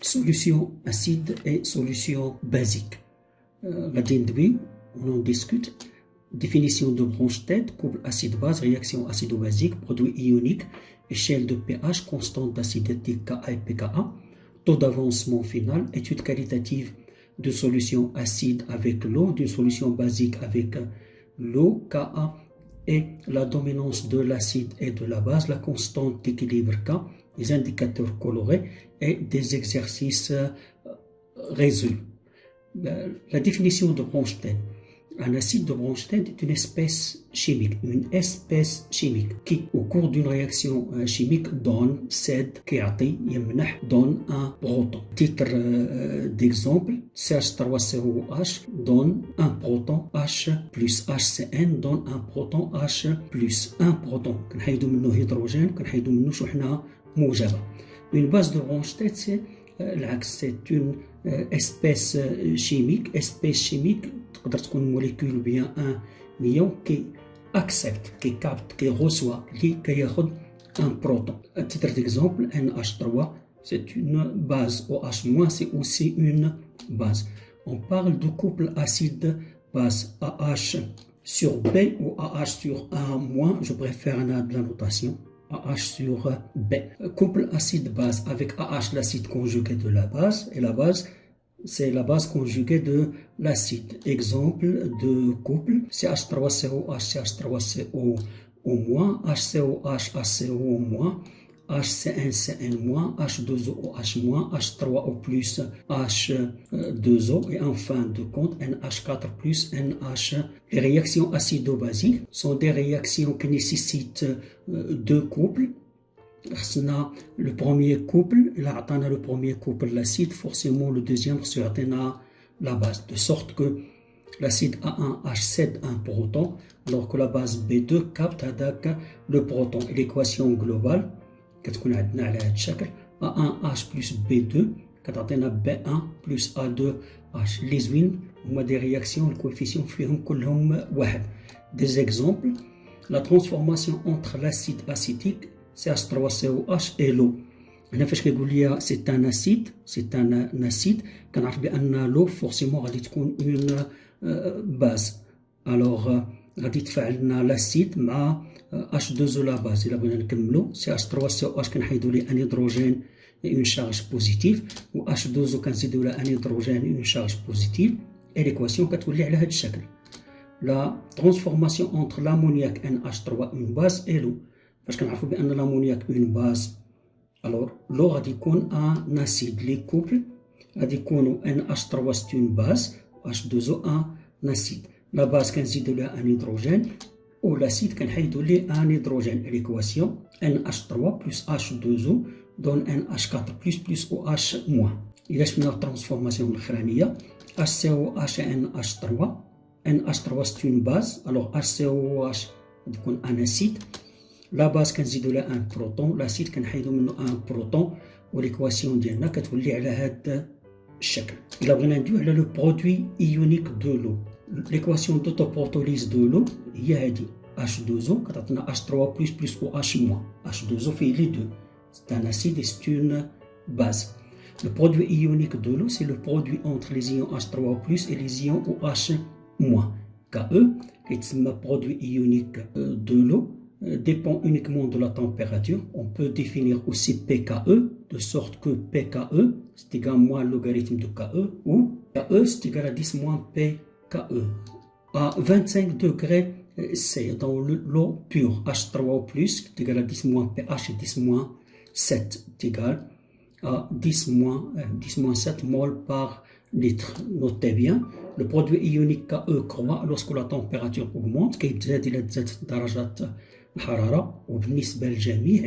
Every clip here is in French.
solution acide et solution basique. On en discute. Définition de branche-tête, couple acide-base, réaction acido-basique, produit ionique, échelle de pH, constante d'acidité Ka et pKa, taux d'avancement final, étude qualitative de solution acide avec l'eau, d'une solution basique avec l'eau, Ka, et la dominance de l'acide et de la base, la constante d'équilibre K, les indicateurs colorés et des exercices résolus. La définition de branche-tête. Un acide de branche-tête est une espèce chimique qui, au cours d'une réaction chimique, donne un proton. Titre d'exemple, CH3COH donne un proton H plus HCN donne un proton H plus un proton. كنحيدو منه هيدروجين كنحيدو منه شحنة موجبة. Une base de branche-tête, c'est العكس, c'est une espèce chimique تقدر تكون molécule bien un ion qui accepte, qui capte, qui reçoit, qui ياخد un proton. À titre d'exemple, NH3, c'est une base. OH- c'est aussi une base. On parle de couple acide-base AH sur B ou AH sur A-, je préfère de la notation. AH sur B. Couple acide-base avec AH, l'acide conjugué de la base, et la base, c'est la base conjuguée de l'acide. Exemple de couple, CH3COH, CH3CO au-, HCOH, HCO-, HCN-CN-, H2O-OH-, H3O+, H2O, et en fin de compte, NH4+, NH. Les réactions acido-basiques sont des réactions qui nécessitent deux couples. Le premier couple, l'acide, forcément le deuxième sera la base, de sorte que l'acide A1H cède un proton, alors que la base B2 capte le proton. Et l'équation globale, A1H plus B2, B1 plus A2H. Les wins, on a des réactions, le coefficient des exemples, la transformation entre l'acide acétique CH3COH et l'eau. C'est un acide, كنعرف بأن l'eau forcément غادي تكون une base. Alors غادي تفاعل لنا l'acide مع H2O la base. إلا بغينا نكملو CH3COH كنحيدو ليه ان hydrogène et une charge positive, و H2O كنزيدو لها ان hydrogène et une charge positive, et l'équation كتولي على هذا الشكل. La transformation entre l'ammoniac NH3 une base et l'eau. فاش كنعرفوا بان l'ammoniac une base, alors l'eau غادي يكون un acide. Les couples غادي يكونوا NH3 c'est une base, H2O un acide. La base كنزيدوا لها un hydrogène, ou l'acide كنحيدوا ليه un hydrogène. L'équation NH3 plus H2O donne NH4 plus OH-. إذا شفنا الترانسفورماسيون الأخرانية HCOH NH3, NH3 c'est une base, alors HCOH غادي يكون un acide. La base كنزيدو لها ان بروتون, l'acide كنحيدو منه ان بروتون, وليكواسيون ديالنا كتولي على هذا الشكل. الا بغينا ندويو على لو برودوي ايونيك دو لو, ليكواسيون دوتوبروتوليز دو لو هي هذه H2O كتعطينا H3 plus OH-. H2O fait les deux, c'est un acide et c'est une base. Le produit ionique de l'eau, c'est le produit entre les ions H3O+ et les ions OH-. Ke, qui est le produit ionique de l'eau, dépend uniquement de la température. On peut définir aussi pKe, de sorte que pKe c'est égal à moins le logarithme de Ke, ou Ke c'est égal à 10 moins pKe. À 25 degrés C, dans l'eau pure, H3O+, c'est égal à 10 moins pH et 10 moins 7, est égal à 10 moins 7 mol par litre. Notez bien, le produit ionique Ke croît lorsque la température augmente, كيتزاد إلى تزادت درجات الحرارة وبالنسبة لجميع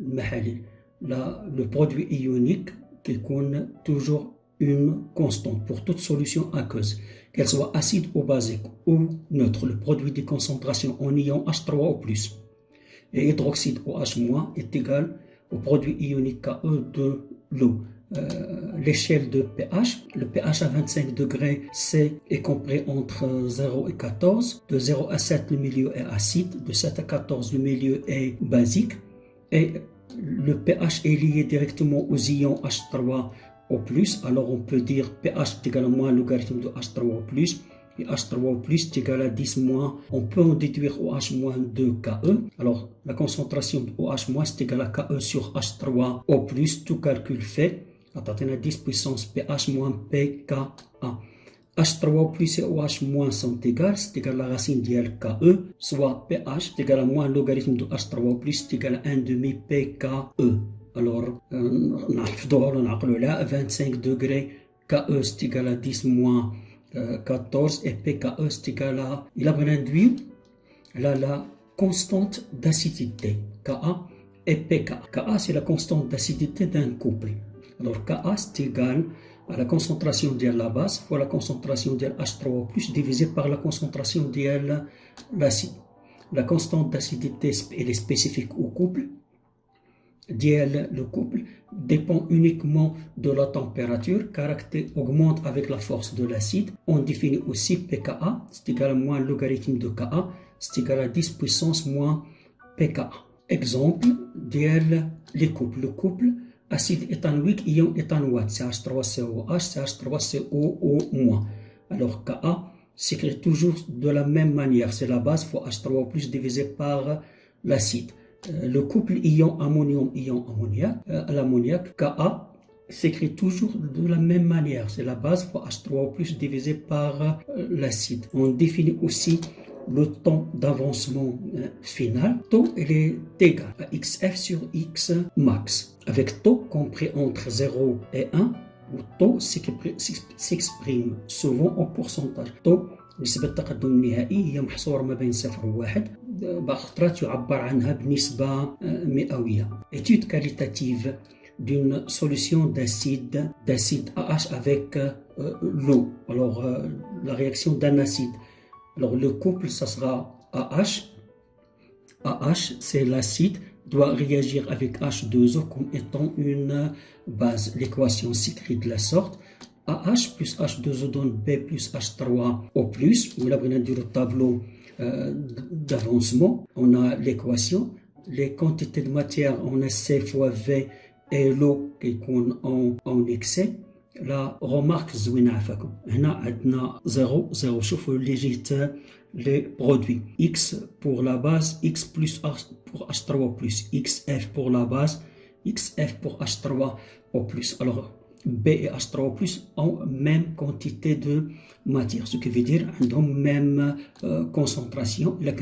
المحاليل. Le produit ionique كيكون toujours une constante pour toute solution aqueuse, qu'elle soit acide ou basique ou neutre. Le produit de concentration en ion H3O+, et hydroxyde OH- est égal au produit ionique Ke de l'eau. L'échelle de pH, le pH à 25 degrés C est compris entre 0 et 14. De 0 à 7, le milieu est acide. De 7 à 14, le milieu est basique. Et le pH est lié directement aux ions H3O+, alors on peut dire pH est égal à moins logarithme de H3O+, et H3O+, est égal à 10 moins. On peut en déduire OH- de KE. Alors, la concentration de OH- est égale à KE sur H3O+, tout calcul fait. On a 10 puissance pH moins pKa. H3O plus et OH- sont égales, c'est égal à la racine d'IL KE, soit pH est égal à moins logarithme de H3O plus, c'est égal à 1 demi pKe. Alors, on a 25 degrés, KE c'est égal à 10 moins 14 et pKe c'est égal à, il a réduit la constante d'acidité, Ka et pK. Ka c'est la constante d'acidité d'un couple. Alors Ka c'est égal à la concentration de la base fois la concentration de H3O+, divisé par la concentration de l'acide. La constante d'acidité elle est spécifique au couple. Le couple dépend uniquement de la température, car augmente avec la force de l'acide. On définit aussi pKa, c'est égal à moins le logarithme de Ka, c'est égal à 10 puissance moins pKa. Exemple, les couples. Le couple acide éthanoïque, ion éthanoate, c'est H3COH, c'est H3COO-. Alors Ka s'écrit toujours de la même manière, c'est la base fois H3O plus divisé par l'acide. Le couple ion ammonium-ion l'ammoniac, Ka s'écrit toujours de la même manière, c'est la base fois H3O plus divisé par l'acide. On définit aussi le temps d'avancement final. Taux il est égal à XF sur X max, avec taux compris entre 0 et 1, où taux s'exprime souvent en pourcentage. taux نسبة التقدم النهائي هي محصورة ما بين 0 و 1 بأخطرات يعبر عنها بنسبة مئوية. Étude qualitative d'une solution d'acide AH avec l'eau. Alors la réaction d'un acide. Alors le couple ça sera AH. AH c'est l'acide doit réagir avec H2O comme étant une base. L'équation s'écrit de la sorte. AH plus H2O donne B plus H3O+. Là, on a le tableau d'avancement. On a l'équation. Les quantités de matière, on a C fois V et l'eau qui est en excès. La remarque زوينة عفاكم. هنا عندنا 0 شوفوا اللي جيت les produits. X pour la base, X plus H pour H3O+, XF pour la base, XF pour H3O+. Alors, B et H3O+, ont même quantité de matière, ce qui veut dire qu'ils ont même concentration. Il a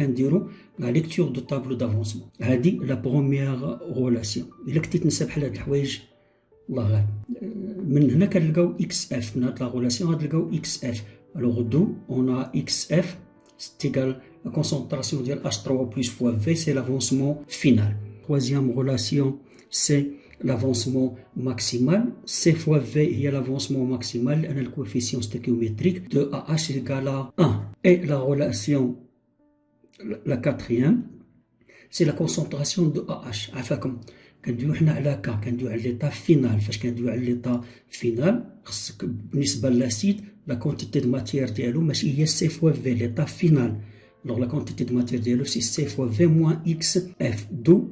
la lecture du tableau d'avancement. C'est la première relation. Il a كنت نسب حال هاد الحوايج الله غالب. من هنا كنلقاو XF من هاد لا relation غتلقاو XF. Alors d'où on a XF c'est égal à la concentration de H3O+ fois V, c'est l'avancement final. Troisième relation, c'est l'avancement maximal. C fois V, il y a l'avancement maximal, on a le coefficient stéchiométrique de AH égale à 1. Et la relation, la quatrième, c'est la concentration de AH. عفاكم كندويو حنا على K, كندويو على l'état final. فاش كندويو على l'état final, خصك بالنسبة للاسيد la quantité de matière ديالو ماشي هي C fois V, l'état final. Alors la quantité de matière ديالو c'est C fois V moins XF. D'où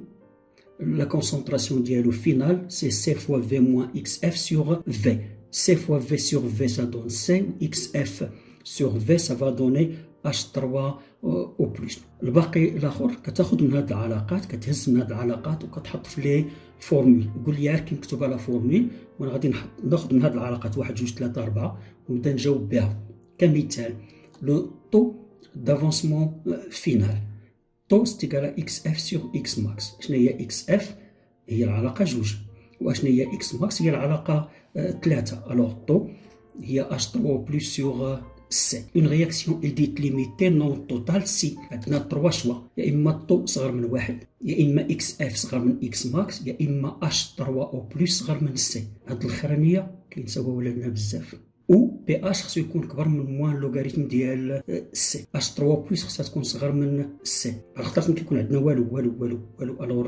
la concentration dialo finale, c'est C fois V moins XF sur V. C fois V sur V, ça donne C. XF sur V, ça va donner H3O+. الباقي الآخر كتاخذ من هاد العلاقات، كتهز من هاد العلاقات وكتحط في لي فورمول. يقول لي عارف كي نكتب على فورمول وانا غادي ناخذ من هاد العلاقات 1 2 3 4 ونبدا نجاوب بها. كمثال لو طو دافونسمون فينال. طو c'est égal à XF sur X max. شنو هي XF؟ هي العلاقة 2. وشنو هي X max؟ هي العلاقة 3. Alors طو هي H3O plus sur C. Une réaction est dite limitée non totale si عندنا 3 choix. يا إما طو صغر من 1، يا إما XF صغر من X max، يا إما H3O plus صغر من C. هاد الأخرانية كينساوها ولادنا بزاف. او بي اش خصو يكون كبر من موان لوغاريتم ديال سي. اش 3 بلس خصها تكون صغر من سي، على خاطر ما كيكون عندنا والو. الوغ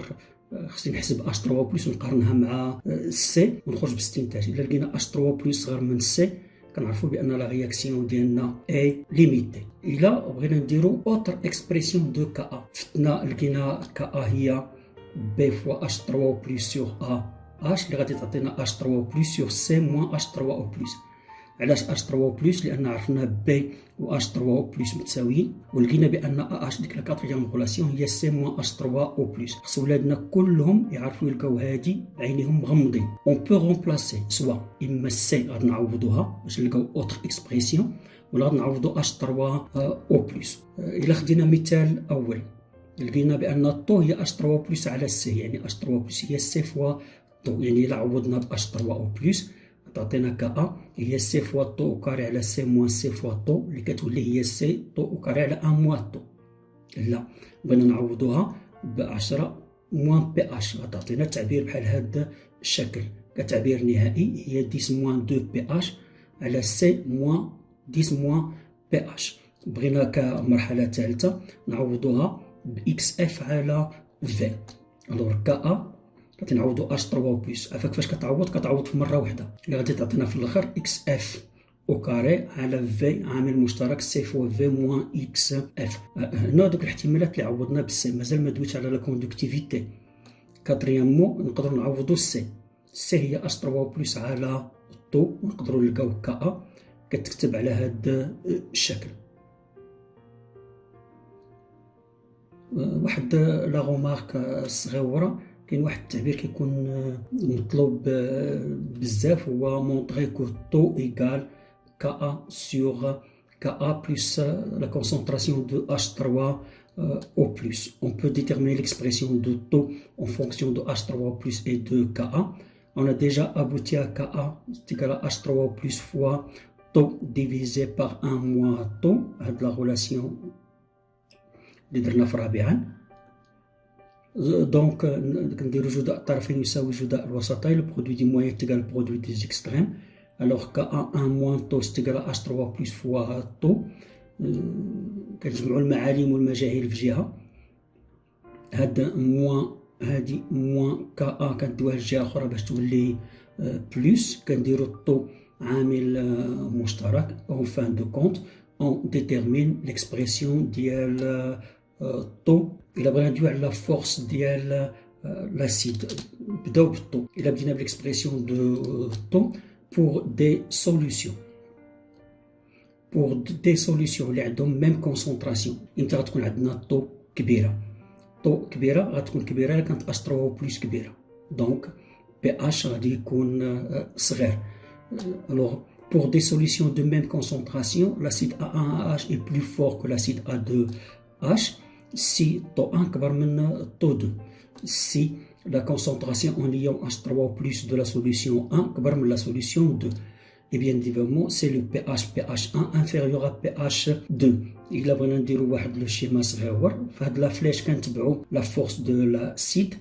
خصني نحسب اش 3 بلس ونقارنها مع سي ونخرج باستنتاج. الا لقينا اش 3 بلس صغر من سي كنعرفوا بان لا رياكسيون ديالنا اي ليميتي. الا بغينا نديرو اوتر اكسبريسيون دو كا، فتنا لقينا كا هي B fois H3O plus sur AH اللي غادي تعطينا H3O plus sur C moins H3O plus. علاش H3O plus؟ لأن عرفنا B و H3O plus متساويين ولقينا بأن AH ديك لا كاتريام غولاسيون هي C moins H3O plus. خص ولادنا كلهم يعرفوا يلقاو هادي عينيهم مغمضين. On peut remplacer soit إما C غادي نعوضوها باش نلقاو أوتر إكسبريسيون ولا غادي نعوضو H3O plus. إلا خدينا مثال أول لقينا بأن الطو هي H3O plus على C يعني H3O plus هي C فوا طو يعني إلا عوضنا ب H3O plus تعطينا كا هي سي فوا طو او كاري على سي موان سي فوا طو اللي كتولي هي سي طو او كاري على ان موان طو. لا بغينا نعوضوها ب 10 موان بي اش غتعطينا تعبير بحال هذا الشكل كتعبير نهائي هي 10 موان 2 بي اش على سي موان 10 موان بي اش. بغينا كمرحله ثالثه نعوضوها ب اكس اف على في. الوغ كا غادي نعوضو اش 3 بلس. عافاك كيفاش كتعوض في مره واحده اللي غادي تعطينا في الاخر اكس اف او كاري على في عامل مشترك سي فوا في موان اكس اف. هنا دوك الاحتمالات اللي عوضنا بالسي مازال ما دويتش على لا كوندكتيفيتي. كاتريامو نقدروا نعوضوا السي هي اش 3 بلس على طو ونقدروا نلقاو كا كتكتب على هذا الشكل. واحد لا غومارك صغيره كاين واحد التعبير كيكون مطلوب بزاف هو مونطري كو طو ايغال كا سور كا بلس لا كونسونطراسيون دو H3 O+. On peut déterminer l'expression de taux en fonction de H3O+, et de Ka. On a déjà abouti à Ka, c'est égal à H3O+, fois taux divisé par 1 moins taux, هاد la relation اللي درنا في رابعا. دونك كنديرو جداء الطرفين يساوي جداء الوسطين. لو برودوي دي موين تيغال البرودوي دي زيكستريم. الوغ كا 1 موان طو تيغال H3 بلس فوا طو. كنجمعو المعالم والمجاهيل في جهه. هاد موان هادي موان كا كندويها لجهه اخرى باش تولي بلس. كنديرو الطو عامل مشترك. اون فان دو كونت اون ديتيرمين ليكسبرسيون ديال طو. إلا بغينا ندويو على لا فورس ديال لاسيد نبداو بالطو. إلا بدينا بالإكسبرسيون دو طو بور دي سوليسيون اللي عندهم ميم كونسونطراسيون. إمتى غتكون عندنا طو كبيرة غتكون كبيرة إلا كانت H3O بلس كبيرة دونك بي اش غادي يكون صغير. Alors pour des solutions de même concentration l'acide A1H est plus fort que l'acide A2H si taux 1 كبر من taux 2. Si la concentration en ion H3O+ de la solution 1 كبر من la solution 2. Et bien évidemment, c'est le pH1 inférieur à pH2. إلا بغينا نديرو واحد لو شيما صغيور فهاد لا فلاش كنتبعو لا فورس دو لاسيد.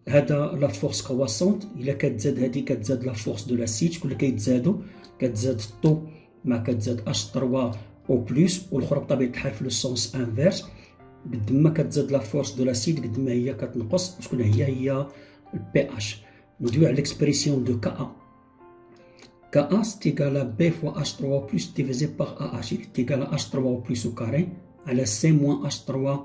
هذا لا فورس كرواسونت إلا كتزاد هادي كتزاد لا فورس دو لاسيد. شكون اللي كيتزادو كتزاد الطو مع كتزاد H3O+ والأخرى بطبيعة الحال في لو سونس انفيرس. قد ما كتزاد لا فورس دو لاسيد قد ما هي كتنقص. شكون هي البي اش. ندويو على ليكسبرسيون دو كا. كا سي égal à B fois H3O+ divisé par AH est égal à H3O+ au carré على C moins H3O+.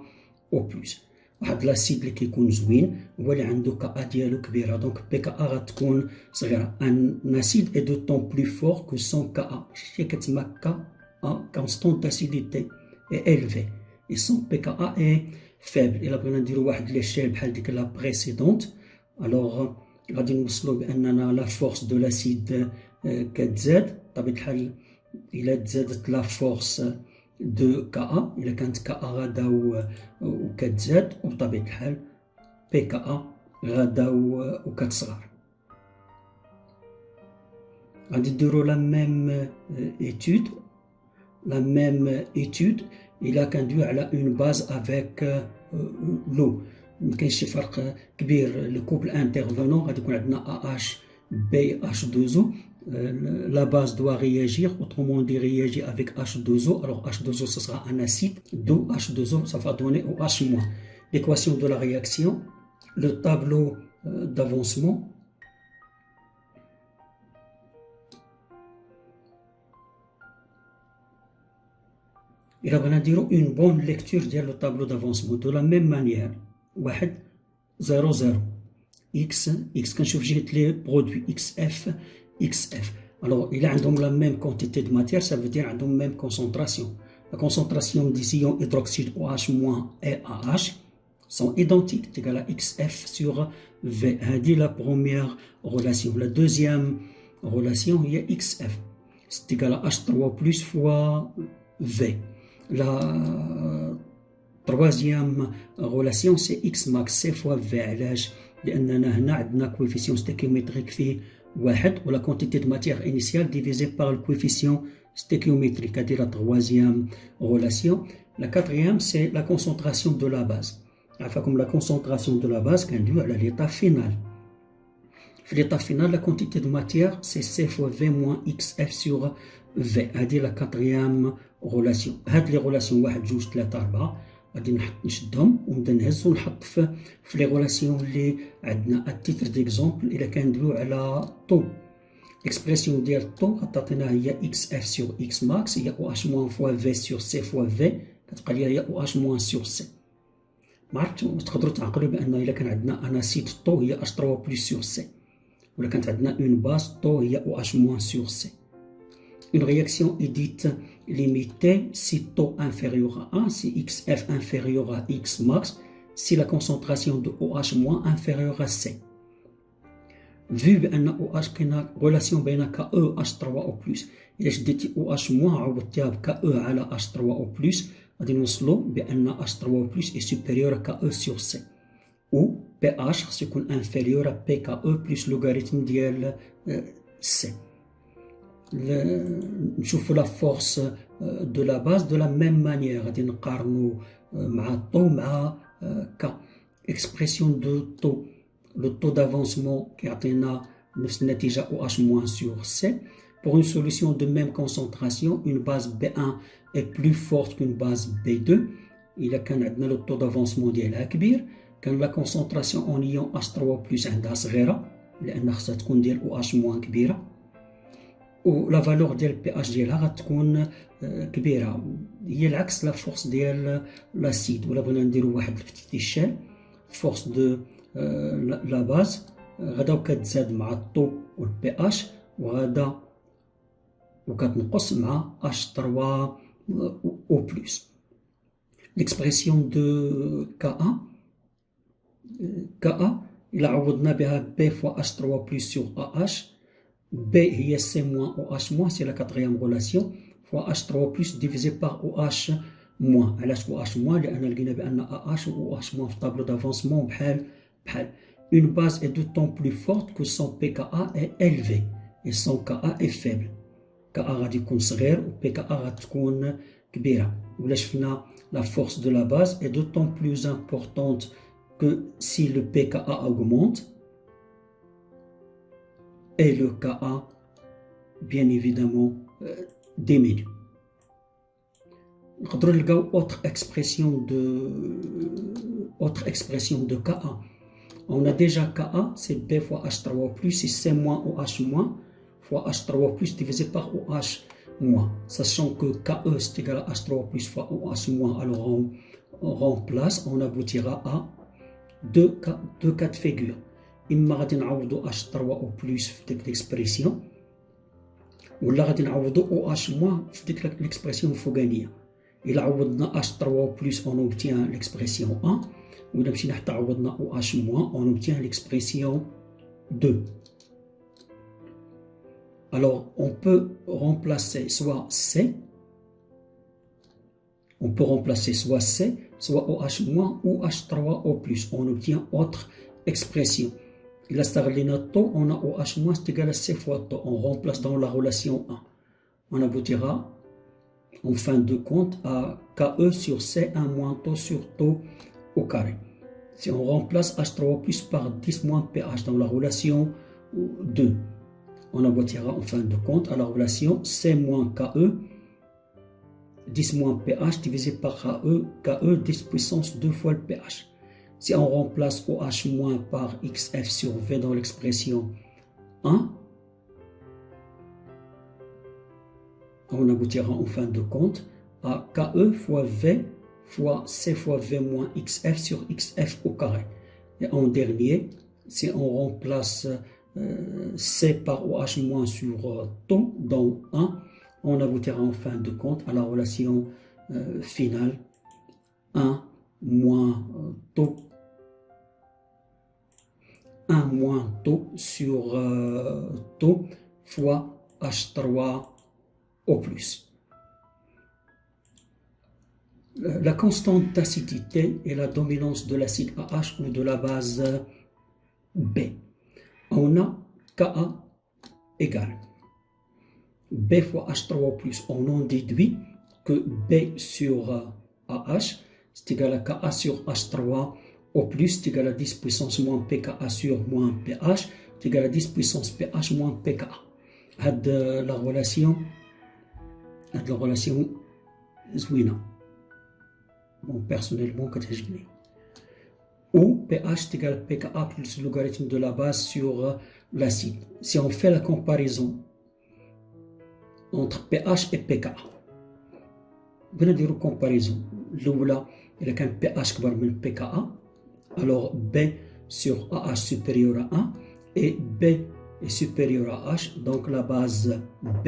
واحد لاسيد اللي كيكون زوين هو اللي عنده كا ديالو كبيره دونك بي كا غتكون صغيره. ان اسيد اي دو طون بلو فور كو سون كا. شتي كتسمى كا كونستون داسيديتي اي الفي et son pKa est faible. إلا بغينا نديرو واحد ليشيل بحال ديك لا بريسيدونت الوغ غادي نوصلو بأننا لا فورس دو لاسيد كتزاد بطبيعة الحال. إلا تزادت لا فورس دو كا إلا كانت كا غادا وكتزاد وبطبيعة الحال بكا غادا وكتصغر. غادي نديرو لا ميم étude إلا كندويو على اون باز افيك لو. مكاينش شي فرق كبير. لو كوبل انترفونون غادي يكون عندنا AH BH2O. La base doit réagir, autrement dit réagir avec H2O. Alors H2O ce sera un acide, d'où H2O ça va donner au H-. L'équation de la réaction, le tableau d'avancement. إلا بغينا نديرو une bonne lecture ديال le tableau d'avancement de la même manière. واحد 0 0 x كنشوف جهة لي برودوي xf. Alors il a la même quantité de matière, ça veut dire la même concentration. La concentration des ions hydroxyde OH- et AH sont identiques, c'est égal à xf sur V. C'est la première relation. La deuxième relation est xf, c'est égal à H3 plus fois V. La troisième relation c'est x max c fois V. علاش؟ لأننا هنا عندنا coefficient stéchiométrique فيه واحد و la quantité de matière initiale divisée par le coefficient stéchiométrique. C'est la troisième relation. La quatrième c'est la concentration de la base. Comme la concentration de la base est due à l'état final. في l'état final, la quantité de matière c'est C fois V moins XF sur V. C'est la quatrième relation. هاد les relations 1 2 3 4 غادي نشدهم ونبدا نهز ونحط في لي غولاسيون اللي عندنا. التيتر ديكزومبل الا كندويو على طو، اكسبرسيون ديال الطو غتعطينا هي اكس اف سور اكس ماكس هي او اش موان فوا في سور سي فوا في، كتبقى لي هي او اش موان سور سي. ما عرفتش تقدروا تعقلوا بان الا كان عندنا اناسيد طو هي اش 3 بلس سور سي، ولا كانت عندنا اون باز طو هي او اش موان سور سي. Une réaction est dite limitée si taux inférieur à 1, si XF inférieur à X max, si la concentration de OH- inférieure à C. Vu qu'en OH il y a une relation entre KE H3 ou plus, إذا شديتي OH- عوضتيها ب KE على H3 ou plus, غادي نوصلوا بأن H3 ou plus est supérieur à KE sur C. Ou pH خصو يكون inférieur à PKE plus logarithme ديال C. نشوفوا la force de la base de la même manière. غادي نقارنوا مع الطو مع K. Expression de taux. Le taux d'avancement كيعطينا نفس النتيجة OH- sur C. Pour une solution de même concentration, une base B1 est plus forte qu'une base B2. إلا كان عندنا le taux d'avancement ديالها كبير، كان la concentration en ion H3+ عندها صغيرة لأن خصها تكون ديال OH- كبيرة، و لا فالور ديال بي اش ديالها غتكون كبيره. هي العكس لا فورس ديال لاسيد. ولا بغينا نديرو واحد البتيت ايشال، فورس دو لا باز غدا كتزاد مع الطو والبي اش، وغدا وكتنقص مع اش 3 او بلس. ليكسبرسيون دو كا الى عوضنا بها بي فوا اش 3 بلس سور ا اش، B هي C moins OH-, c'est la quatrième relation, fois H3+ divisé par OH-. علاش OH-؟ لأن لقينا بأن AH و OH- في tableau d'avancement بحال. Une base est d'autant plus forte que son pKa est élevé et son Ka est faible. Ka غادي يكون صغير و pKa غادي تكون كبيرة. ولا شفنا la force de la base est d'autant plus importante que si le pKa augmente et le Ka bien évidemment diminue. نقدروا نلقاو autre expression de Ka. On a déjà Ka, c'est B fois H3+, c'est C moins OH- fois H3+ divisé par OH-. Sachant que KE c'est égal à H3+ fois OH-, alors on remplace, on aboutira à deux cas de figure. إما غادي نعوضو H3 أو بلس في ديك ليكسبرسيون، ولا غادي نعوضو OH- في ديك ليكسبرسيون الفوقانية. إلا عوضنا H3 أو بلس on obtient l'expression 1، وإلا مشينا حتى عوضنا OH- on obtient l'expression 2. Alors on peut remplacer soit C, soit OH- ou H3 أو plus, on obtient autre expression. إلا استغلينا الطو on a OH- c'est égal à C fois taux, on remplace dans la relation 1. On aboutira en fin de compte à KE sur C, 1 moins taux sur taux au carré. Si on remplace H3+ par 10 moins pH dans la relation 2, on aboutira en fin de compte à la relation C moins KE, 10 moins pH divisé par KE 10 puissance 2 fois le pH. Si on remplace OH- par XF sur V dans l'expression 1, on aboutira en fin de compte à KE fois V fois C fois V moins XF sur XF au carré. Et en dernier, si on remplace C par OH moins sur taux dans 1, on aboutira en fin de compte à la relation finale 1 moins taux 1 moins taux sur taux fois H3O+. La constante d'acidité est la dominance de l'acide AH ou de la base B. On a Ka égale B fois H3O+. On en déduit que B sur AH c'est égal à Ka sur H3O+, c'est égal à 10 puissance moins pKa sur moins pH, c'est égal à 10 puissance pH moins pKa. هاد la relation زوينة. Bon, personnellement, كتعجبني. Où pH est égal à pKa plus le logarithme de la base sur l'acide. Si on fait la comparaison entre pH et pKa, بغينا نديرو comparaison. الأولى إذا كان pH كبر من pKa, alors B sur AH supérieur à 1 et B est supérieur à H, donc la base B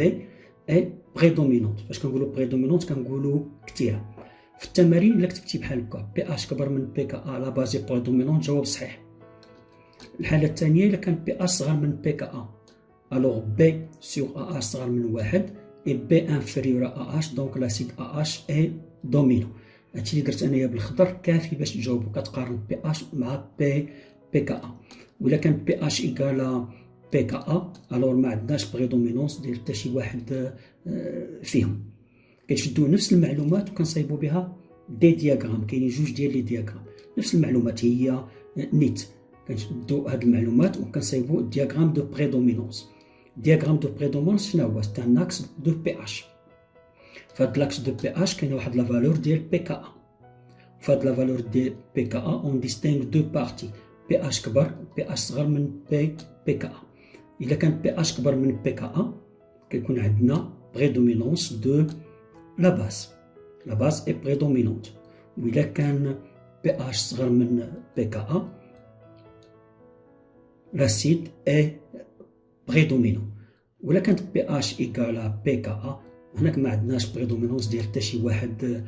est prédominante. فاش كنقولوا prédominante كنقولوا كثيرة. في التمارين إلا كتبتي بحال هكا pH كبر من pKa لا باز est prédominante جواب صحيح. الحالة الثانية إلا كان pH صغر من pKa, alors B sur AH صغر من 1 et B inférieur à AH, donc l'acide AH est dominant. هادشي اللي درت انايا بالخضر كافي باش تجاوبوا. كتقارن بي اش مع بي كا ا. وإلا كان بي اش ايكالا بي كا ا الور ما عندناش بريدومينونس ديال حتى شي واحد فيهم. كنشدو نفس المعلومات وكنصايبوا بها دي دياغرام. كاينين جوج ديال لي دياغرام نفس المعلومات هي نيت. كنشدو هاد المعلومات وكنصايبوا دياغرام دو بريدومينونس. دياغرام دو بريدومينونس شنو هو؟ سي ان اكس دو بي اش. فهاد لاكس دو بي اش كاين واحد لا فالور ديال بي كا ا. فهاد لا فالور ديال بي كا ا اون ديستينغ دو بارتي، بي اش كبر بي اش صغر من بي كا ا. الا كان بي اش كبر من بي كا ا كيكون عندنا بريدومينونس دو لا باز. لا باز اي بريدومينونت. وإلا كان بي اش صغر من بي كا ا لاسيد اي بريدومينون. وإلا كانت بي اش ايكالا بي كا ا هناك ما عندناش بريدومينونس ديال حتى شي واحد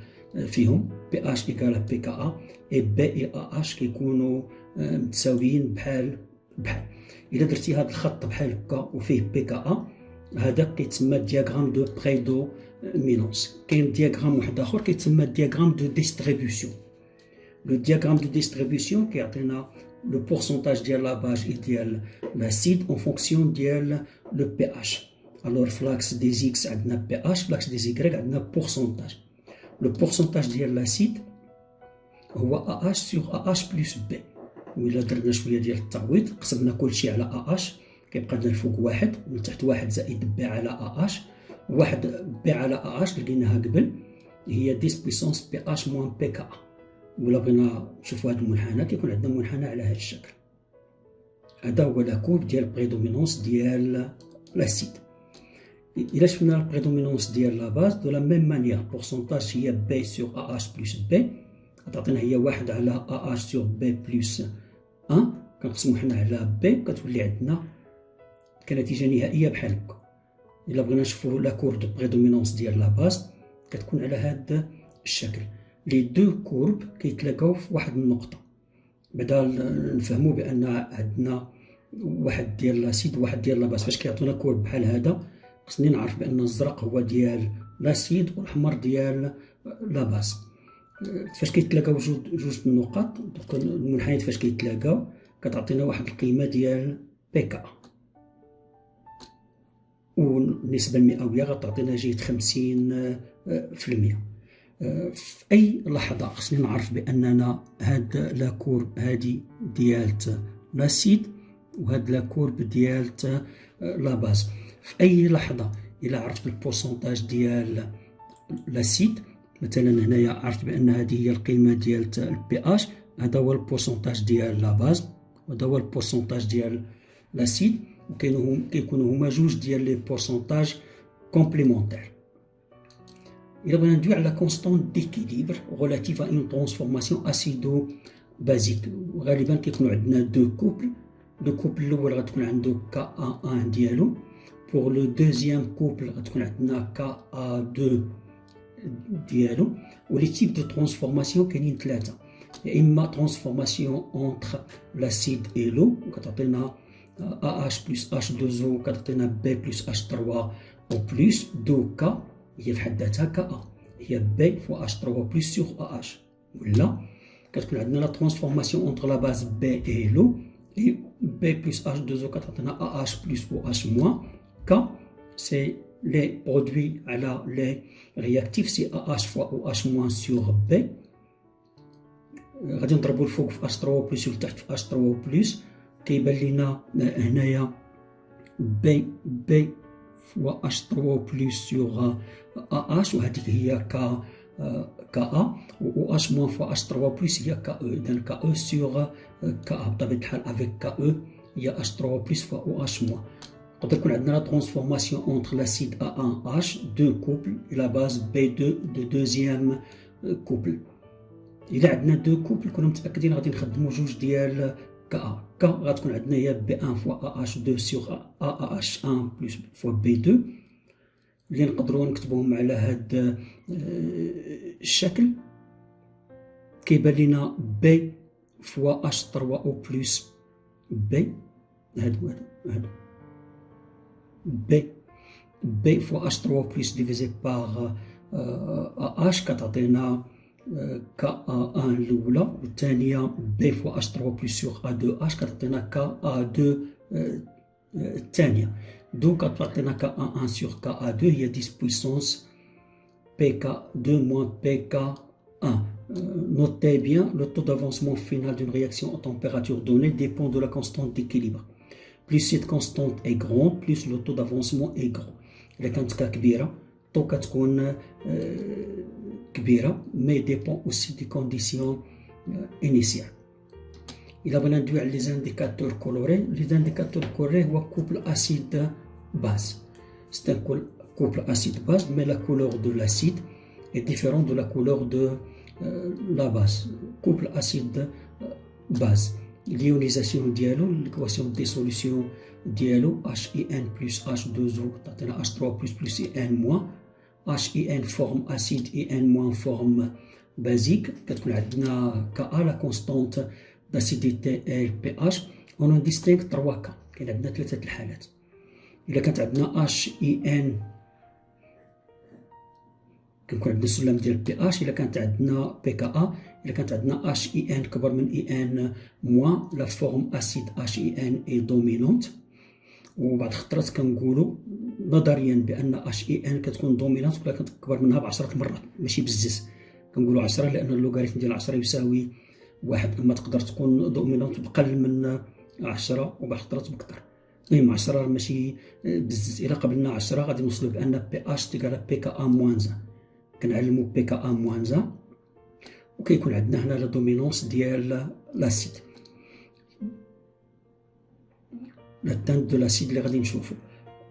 فيهم. بي اش ايكالا بي كا ا اي بي اي ا اش كيكونوا متساويين بحال. الا درتي هذا الخط بحال هكا وفيه بي كا ا هذا كيتسمى دياغرام دو بريدومينونس. كاين دياغرام واحد اخر كيتسمى دياغرام دو ديستريبيوسيون. لو دياغرام دو ديستريبيوسيون كيعطينا لو بورسونتاج ديال لا باج اي ديال لاسيد اون فونكسيون ديال لو بي اش. Alors, l'axe des X a un pH, l'axe des Y a un pourcentage. Le pourcentage de l'acide هو AH sur AH plus B. وإلا درنا شوية ديال التعويض قسمنا كلشي على AH كيبقى لنا الفوق واحد ومن تحت واحد زائد B على AH. واحد B على AH لقيناها قبل هي 10 بويسونس PH moins PKa. ولا بغينا نشوفوا هذا المنحنى كيكون عندنا منحنى على هذا الشكل. هذا هو لا كورب ديال بريدومينونس ديال لاسيد. إلا شفنا لا بريدومينونس ديال لا باز دو لا ميم مانيير بورسونتاج هي بي سور ا اش بلس بي غتعطينا هي واحد على ا اش سور بي بلس 1 كنقسمو حنا على بي كتولي عندنا كنتيجة نهائية بحال هكا. إلا بغينا نشوفو لا كورب دو بريدومينونس ديال لا باز كتكون على هاد الشكل. لي دو كورب كيتلاقاو في واحد النقطة. بعدا نفهمو بأن عندنا واحد ديال لاسيد وواحد ديال لا باز. فاش كيعطونا كورب بحال هذا خصني نعرف بأن الزرق هو ديال لاسيد والأحمر ديال لا باز. فاش كيتلاقاو جوج النقط المنحنيات فاش كيتلاقاو كتعطينا واحد القيمة ديال بيكا والنسبة المئوية غتعطينا جهة 50%. في أي لحظة خصني نعرف بأننا هاد لا كورب هادي ديالت لاسيد وهاد لا كورب ديالت لا باز. في أي لحظة إلا عرفت البورسونتاج ديال لاسيد مثلا هنايا عرفت بأن هذه هي القيمة ديال البي اش هذا هو البورسونتاج ديال لا باز وهذا هو البورسونتاج ديال لاسيد وكيكونوا هما جوج ديال لي بورسونتاج كومبليمونتير. إلا بغينا ندوي على كونستانت ديكيليبر غولاتيف ا اون ترانسفورماسيون اسيدو بازيك. غالبا كيكونوا عندنا دو كوبل الاول غتكون عنده KA1 ديالو. بور لو دوزيام كوبل غتكون عندنا KA2 ديالو. ولي تيب دو ترانسفورماسيون كاينين ثلاثه، يا اما ترانسفورماسيون اونتر لاسيد اي لو كتعطينا AH بلس H2O كتعطينا B بلس H3 او بلس دو كا هي في حد ذاتها KA هي B فوا H3 بلس سور AH. ولا كتكون عندنا لا ترانسفورماسيون اونتر لا باز B اي لو اي B بلس H2O كتعطينا AH بلس او H موان. K c'est les produits على les réactifs c'est AH fois OH moins sur B. غادي نضربو الفوق في H3 بلس والتحت في H3 بلس كيبان لينا هنايا B فوا H3 بلس سور AH وهذيك هي KA و OH moins فوا H3 بلس هي KE. إذن KE سور KA بطبيعة الحال avec KE هي H3 بلس فوا OH moins. يقدر يكون عندنا لا ترانسفورماسيون اونتر لاسيد A1H دو كوبل إلى باز B2 دو دوزيام كوبل. إلا عندنا دو كوبل كنا متأكدين غادي نخدمو جوج ديال KA غتكون عندنا هي B1 فوا AH2 سور AH1 بلس فوا B2 اللي نقدروا نكتبوهم على هاد الشكل. كيبان لينا B فوا H3O بلس B هادو B fois H3 plus divisé par AH كتعطينا KA1 الأولى والثانية B fois H3 plus sur A2H كتعطينا KA2 الثانية. donc كتعطينا KA1 sur KA2 هي 10 puissance PK2 moins PK1. Notez bien, le taux d'avancement final d'une réaction à température donnée dépend de la constante d'équilibre. Plus cette constante est grande, plus le taux d'avancement est grand. إذا كانت كبيرة الطو كتكون كبيرة mais dépend aussi des conditions initiales. إلا بغينا ندوي على les indicateurs colorés, les indicateurs colorés هو couple acide base. C'est un couple acide base mais la couleur de l'acide est différente de la couleur de la base. Couple acide base. L'ionisation ديالو l'équation de dissolution ديالو HIN plus H2O تعطينا H3 plus IN moins HIN forme acide IN moins forme basique. كتكون عندنا KA la constante d'acidité et pH. on en distingue 3 cas. كاين عندنا ثلاثة الحالات. إلا كانت عندنا HIN كنكون عندنا السلم ديال PH. إلا كانت عندنا PKA إلا كانت عندنا HIN كبر من IN موان لا فورم أسيد HIN إي دومينونت. وبعض الخطرات كنقولوا نظريا بأن HIN كتكون دومينونت ولكن كتكبر منها ب10 مرات ماشي بزز. كنقولوا 10 لأن اللوغاريتم ديال 10 يساوي 1. أما تقدر تكون دومينونت بقل من 10 وبعض الخطرات بكثر. المهم 10 ماشي بزز. إلا قبلنا 10 غادي نوصلوا بأن PH تيكال PKA موان 1. كنعلمو PKA موان 1 وكيكون عندنا هنا لا دومينونس ديال لاسيد لا تانت دو لاسيد اللي غادي نشوفو.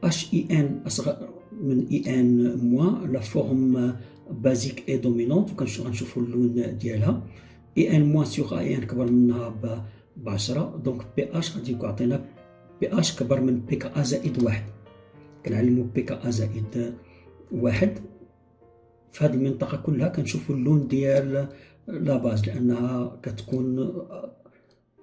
HIN أصغر من IN موان لا فورم بازيك اي دومينونت وغنشوفو اللون ديالها. IN موان سيغ IN كبر منها ب10 دونك PH غادي يعطينا PH كبر من PKA زائد 1. كنعلمو PKA زائد 1. في هذه المنطقة كلها كنشوفو اللون ديال لا باز لأنها كتكون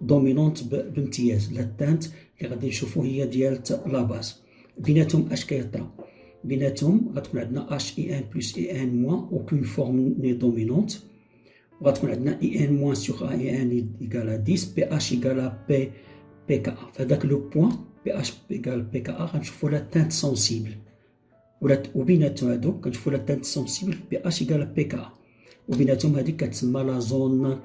دومينونت بامتياز. لا تانت اللي غادي نشوفو هي ديال لا باز. بيناتهم اش كيطرا؟ بيناتهم غتكون عندنا HIN plus IN moins aucune forme n'est dominante. وغتكون عندنا IN moins sur IN égale 10 PH égale PKA. فهذاك لو بوان PH égale PKA غنشوفو لا تانت سونسيبل وبيناتهم هادو كنشوفو لا تانت سونسيبل في PH égale PKA. وبيناتهم هذيك كتسمى لا زون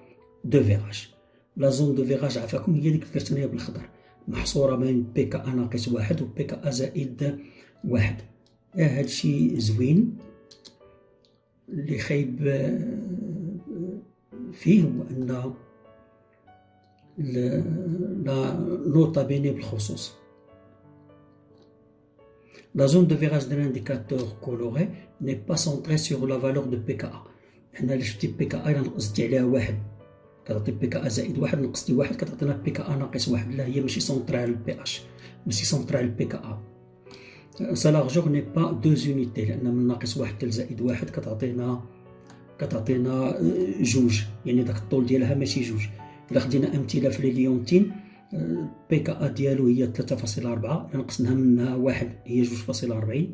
دو فيراج. لا زون دو فيراج عفاكم هي اللي درتناها بالخضر محصوره بين PKA ناقص 1 و PKA زائد 1. هادشي زوين. اللي خايب فيه هو ان لا نوتا بيني بالخصوص la zone de virage de l'indicateur coloré n'est pas centrée sur la valeur de PKA. حنا اللي شفتي PKA إلا نقصتي عليها 1 كتعطي بي كا زائد واحد نقص دي واحد كتعطينا بي كا ناقص واحد. لا هي ماشي سونطري على البي اش، ماشي سونطري على البي كا. سا لارجور ني با دو زونيتي، لان من ناقص واحد حتى لزائد واحد كتعطينا جوج، يعني داك الطول ديالها ماشي جوج. الا خدينا امثله في لي ليونتين، بي كا ديالو هي 3.4، الا نقصناها منها واحد هي 2.40،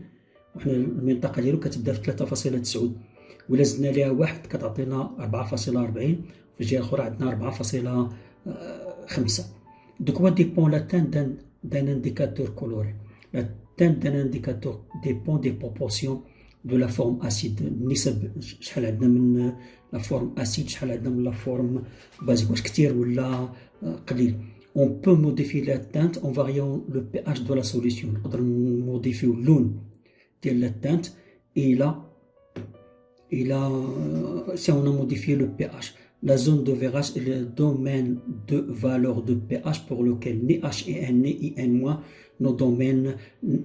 وحنا المنطقه ديالو كتبدا في 3.9، ولا زدنا ليها واحد كتعطينا 4.40، في الجهه الاخرى عندنا 4.5. Donc quoi dépend la teinte d'un indicateur coloré. La teinte d'un indicateur dépend des proportions de la forme acide. النسب شحال عندنا من la forme acide، شحال عندنا من la forme basique، واش كثير ولا قليل. On peut modifier la teinte en variant le pH de la solution. نقدر نموديفيو اللون ديال la teinte si on a modifié le pH. La zone de virage est le domaine de valeur de pH pour lequel ni HN ni IN- nos domaines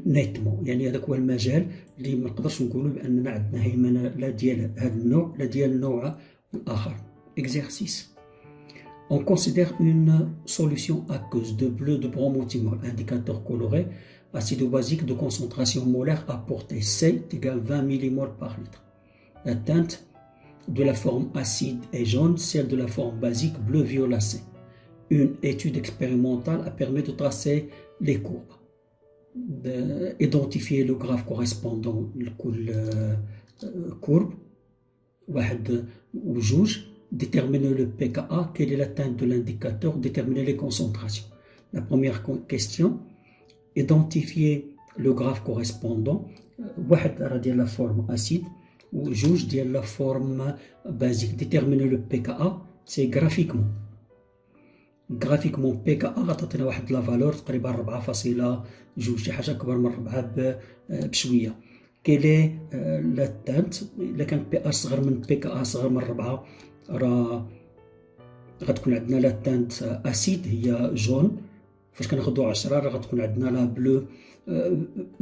nettement. يعني هذاك هو المجال اللي ما نقدرش نقولوا باننا عندنا هيمنه لا ديال هذا النوع لا ديال النوع الاخر. Exercice. On considère une solution aqueuse de bleu de bromothymol, indicateur coloré, acido-basique de concentration molaire apportée C égale 20 mmol par litre. La teinte de la forme acide est jaune, celle de la forme basique bleu-violacé. Une étude expérimentale a permis de tracer les courbes, d'identifier le graphe correspondant لكل courbe واحد وجوج، déterminer le pKa, quelle est la teinte de l'indicateur, déterminer les concentrations. La première question, identifier le graphe correspondant. واحد راه ديال la forme acide وجوج ديال la forme basique. Déterminer le pKa, c'est graphiquement. Graphiquement pKa غتعطينا واحد لا فالور تقريبا 4.2، شي حاجه اكبر من 4 بشويه. كيلي لا تانت، الا كان بي اش صغر من pKa صغر من 4 راه غتكون عندنا لا تانت اسيد هي جون، فاش كناخدو 10 راه غتكون عندنا لا بلو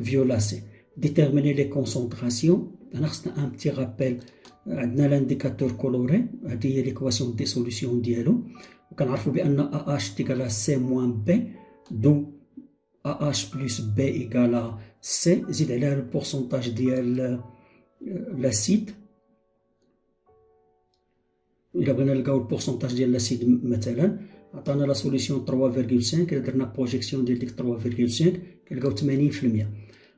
فيولاسي. ديتيرميني لي كونسونطراسيون، هنا خصنا ان بتي رابيل. عندنا لانديكاتور كولوري، هذه هي ليكواسيون دي سوليسيون ديالو، وكنعرفوا بان ا اش تيكالا سي موان بي، دو ا اش بلس بي ايكالا سي، زيد عليها البورسونتاج ديال لاسيد. الا بغينا نلقاو البورسونتاج ديال لاسيد مثلا عطانا لا سوليسيون 3.5، الا درنا بروجيكسيون ديال ديك 3.5 كنلقاو 80%.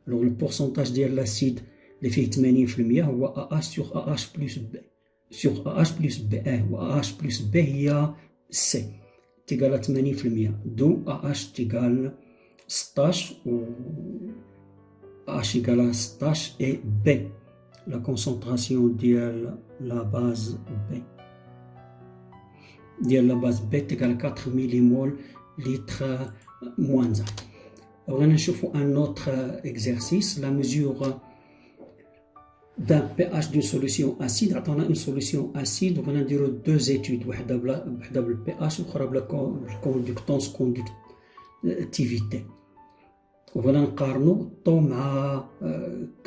لو البورسونتاج ديال لاسيد اللي فيه 80% هو ا اش سور ا اش بلس بي سور ا اش بلس بي، و ا اش بلس بي هي سي تيكالا 80%، دو ا اش تيكال 16 و اش تيكالا 16 اي بي لا كونسونطراسيون ديال لا باز بي تيكال 4 مليمول لتر موان زا. بغينا نشوفو ان اوتر اكزرسيس. لا ميزور d'un pH d'une solution acide. عطانا une solution acide وبغينا نديرو deux études، وحده بالpH واخرى بالconductance conductivité، وبغينا نقارنو الطو مع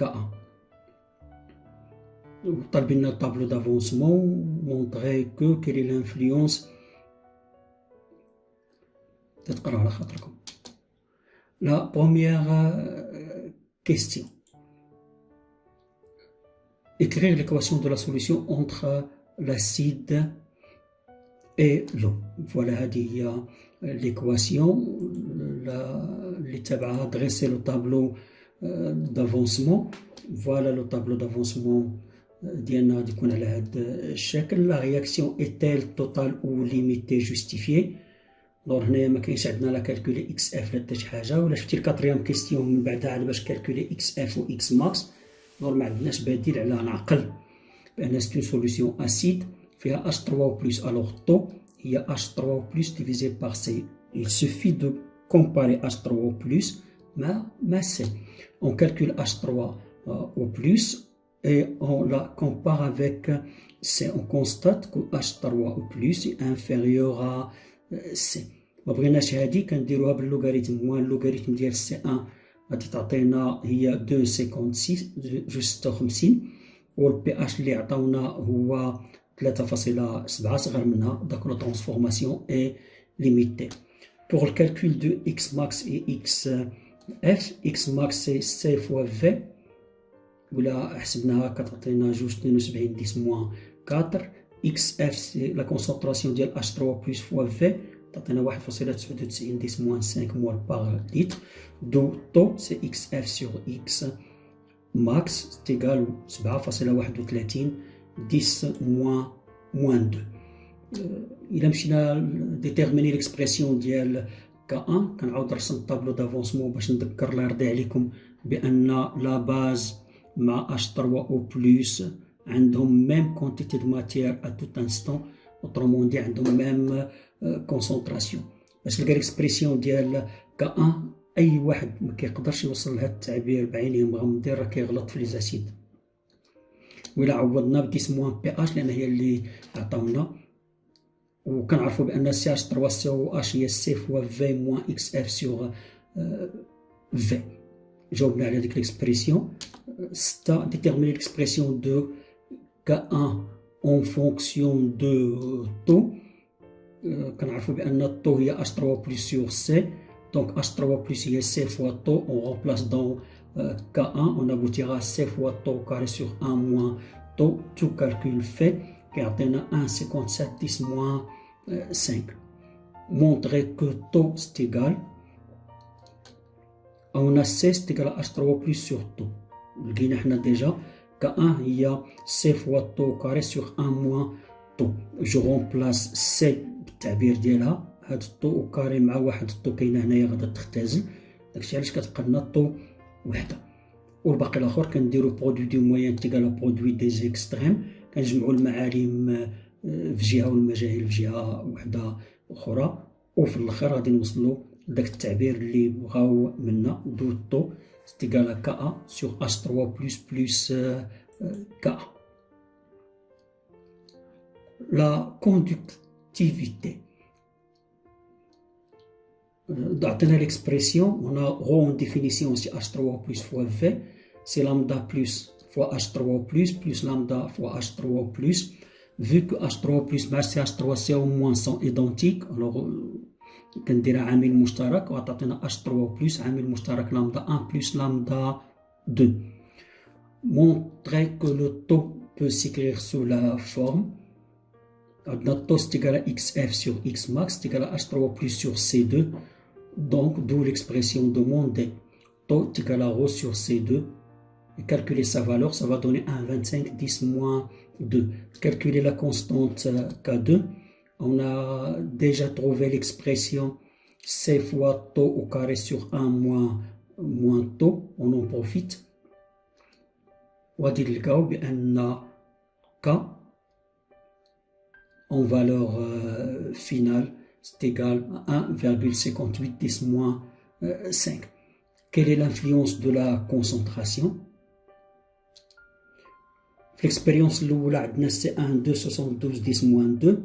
Ka. طالبين لنا طابلو دافونسمون مونطري كو كيل لانفلونس. تتقراو على خاطركم. لا بروميير كيستيون، écrire l'équation de la solution entre l'acide et l'eau. Voilà هذه هي l'équation اللي تبعها dresser le tableau d'avancement. Voilà le tableau d'avancement ديالنا غادي يكون على هذا الشكل. La réaction est-elle totale ou limitée justifiée. دور هنايا ما كاينش عندنا لا كالكولي اكس اف لا حتى شي حاجه، ولا شفتي الكاتريام كيستيون من بعدها على باش كالكولي اكس اف و اكس ماكس. دور ما عندناش بديل على نعقل بان سي اون سوليسيون اسيد فيها H3 بلس، الوغ طو هي H3 بلس ديفيزي بار سي. il suffit de comparer H3 بلس مع C. on calcule H3 au plus et on la compare avec C. on constate que H3 au plus est inférieur à C. ما بغيناش هادي كنديروها باللوغاريتم، هو اللوغاريتم ديال سي 1 غادي تعطينا هي 2.56 والبي اش اللي عطاونا هو 3.7 صغر منها. Donc la transformation est limitée. Pour le calcul de x max et x max c'est c fois v. ولا حسبناها كتعطينا 2.72 4. xf c'est la concentration ديال H3 plus fois v تعطينا 1.99 mol par litre. Donc taux c'est xf sur x max c'est égal 7.31 10 moins 2. إلا مشينا déterminer l'expression ديال K1 كنعاود نرسم الطابلو دافونسمون باش نذكر الله يرضي عليكم بأن لا باز مع H3O plus عندهم même quantité de matière à tout instant. autrement dit عندهم même concentration. باش نلقى l'expression ديال K1 أي واحد ما كيقدرش يوصل لهذا التعبير بعينيه مغمضين راه كيغلط في ليزاسيد. وإلا عوضنا ب 10 موان بي اش لأن هي اللي عطاونا وكنعرفوا بأن سي اش 3 سي او اش هي سي فوا في موان اكس اف سيغ في. جاوبنا على ديك l'expression. 6 déterminer l'expression de K1 en fonction de taux. كنعرفوا بأن التو هي H3 plus sur C. Donc H3 plus هي C fois taux. On remplace dans K1, on aboutira à C fois taux carré sur 1 moins taux. Tout calcul fait. Qui atteint 1,57 10 moins 5. Montrer que taux c'est égal. On a C c'est égal à H3 plus sur taux. لقينا حنا déjà K1 هي C fois taux carré sur 1 moins taux. Je remplace C بالتعبير ديالها. هاد الطو وكاري مع واحد الطو كاينه هنايا غادا تختزل. داكشي علاش كتبقى لنا الطو وحده. والباقي الاخر كنديرو برودوي دي موين تيغال برودوي دي زيكستريم. كنجمعوا المعالم في جهه والمجاهيل في جهه وحده اخرى. وفي الاخر غادي نوصلوا لداك التعبير اللي بغاو منا دو طو تيغال كا سور اش 3 بلس كا. لا كوندكتيفيتي. عطينا l'expression. On a rho en définition c'est H3 plus fois V. C'est lambda plus fois H3 plus lambda fois H3 plus. Vu que H3 plus مع CH3 au moins sont identiques, alors كنديرها عامل مشترك وغتعطينا H3 plus عامل مشترك lambda 1 plus lambda 2. Montrer que le taux peut s'écrire sous la forme. عندنا التو c'est égal à xf sur x max c'est égal à H3 plus sur C2. Donc, d'où l'expression demandée. Taux est égal à rho sur C2. Et calculer sa valeur, ça va donner 1,25 10 moins 2. Calculer la constante K2. On a déjà trouvé l'expression C fois taux au carré sur 1 moins taux. On en profite. وغادي نلقاو بأن K en valeur finale c'est égal à 1,58 10 moins 5. Quelle est l'influence de la concentration? L'expérience الأولى عندنا C1 2,72 10 moins 2.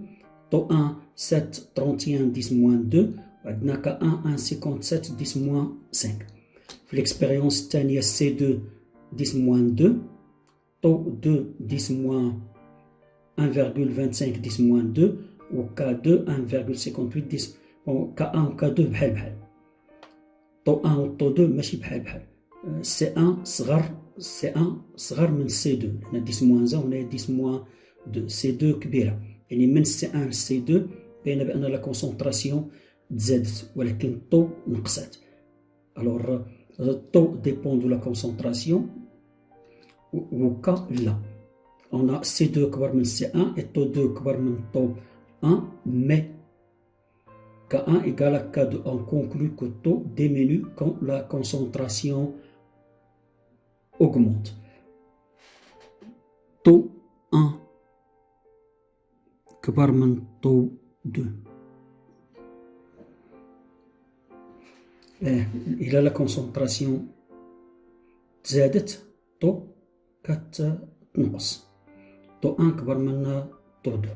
taux 1 7,31 10 moins 2. وعندنا K1 1,57 10 moins 5. L'expérience الثانية C2 10 moins 2. taux 2 10 moins 1,25 10 moins 2. و K2 1,58 10. K1 و K2 بحال بحال. طو 1 و طو 2 ماشي بحال بحال. C1 صغر من C2 هنا 10 moins 1 وهنا 10 moins 2. C2 كبيرة يعني من C1 ل C2 باينة بأن لا كونسونطراسيون تزادت ولكن الطو نقصات. Alors الطو dépend de la concentration و K لا. On a C2 كبر من C1 et taux 2 كبر من taux 1, mais K1 égale à K2. On conclut que taux diminue quand la concentration augmente. Taux 1 كبر من taux 2. إلى la concentration تزادت taux كتنقص. taux 1 كبر من taux 2.